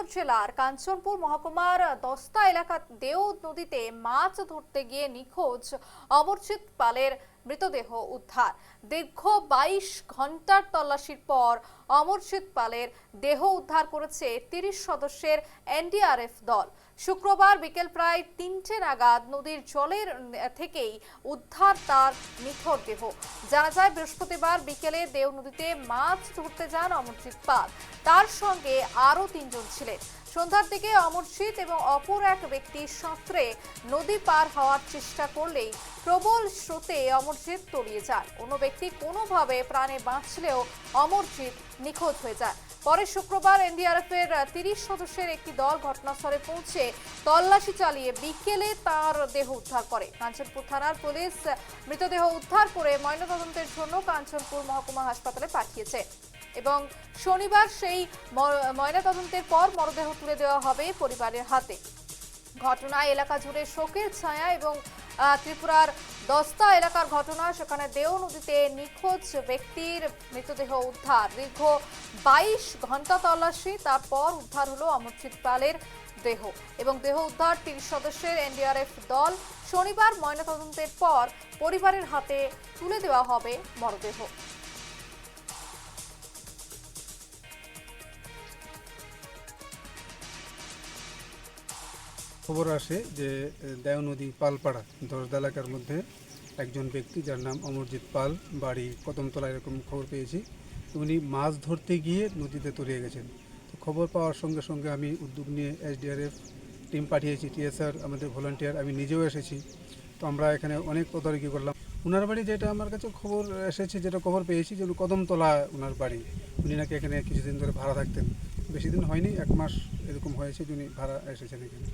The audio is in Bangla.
মুর্শিদাবাদ জেলার কাঞ্চনপুর মহকুমার দস্তা এলাকা দেও নদীতে মাছ ধরতে গিয়ে নিখোঁজ অমরজিৎ পালের মৃতদেহ উদ্ধার। দীর্ঘ 22 ঘন্টার তল্লাশির পর অমরজিৎ পালের দেহ উদ্ধার করেছে 30 সদস্যের এনডিআরএফ দল। শুক্রবার বিকেল প্রায় 3টে নাগাদ নদীর জলের থেকেই উদ্ধার তার নিথর দেহ। জানা যায় বৃহস্পতিবার বিকেলে দেও নদীতে মাছ ধরতে যান অমরজিৎ পাল। তার সঙ্গে আরো 3 জন ছিলেন। সন্ধ্যার দিকে অমরজিৎ এবং অপর এক ব্যক্তি সাঁতরে নদী পার হওয়ার চেষ্টা করলেই প্রবল স্রোতে অমরজিৎ তলিয়ে যান। অন্য ব্যক্তি কোনোভাবে প্রাণে বাঁচলেও অমরজিৎ নিখোঁজ হয়ে যায়। পরে শুক্রবার এনডিআরএফ এর 30 সদস্যের একটি দল ঘটনাস্থলে পৌঁছে তল্লাশি চালিয়ে বিকেলে তার দেহ উদ্ধার করে। কাঞ্চনপুর থানার পুলিশ মৃতদেহ উদ্ধার করে ময়নাতদন্তের জন্য কাঞ্চনপুর মহকুমা হাসপাতালে পাঠিয়েছে এবং শনিবার সেই ময়নাতদন্তের পর মরদেহ তুলে দেওয়া হবে পরিবারের হাতে। ঘটনায় এলাকা জুড়ে শোকের ছায়া এবং ত্রিপুরার দস্তা এলাকার ঘটনা। সেখানে দেও নদীতে নিখোঁজ ব্যক্তির মৃতদেহ উদ্ধার। দীর্ঘ 22 ঘন্টা তল্লাশি, তারপর উদ্ধার হলো অমরজিৎ পালের দেহ এবং দেহ উদ্ধার 30 সদস্যের এনডিআরএফ দল। শনিবার ময়নাতদন্তের পর পরিবারের হাতে তুলে দেওয়া হবে মরদেহ। খবর আসে যে দেও নদী পালপাড়া দশদা এলাকার মধ্যে একজন ব্যক্তি যার নাম অমরজিৎ পাল, বাড়ি কদমতলা, এরকম খবর পেয়েছি। উনি মাছ ধরতে গিয়ে নদীতে তলিয়ে গেছেন। তো খবর পাওয়ার সঙ্গে সঙ্গে আমি উদ্যোগ নিয়ে এসডিআরএফ টিম পাঠিয়েছি, টিএসআর আমাদের ভলান্টিয়ার, আমি নিজেও এসেছি। তো আমরা এখানে অনেক তদারকি করলাম। ওনার বাড়ি, যেটা আমার কাছে খবর এসেছে, যেটা খবর পেয়েছি, যে কদমতলা ওনার বাড়ি। উনি নাকি এখানে কিছুদিন ধরে ভাড়া থাকতেন, বেশি দিন হয়নি, 1 মাস এরকম হয়েছে উনি ভাড়া এসেছেন এখানে।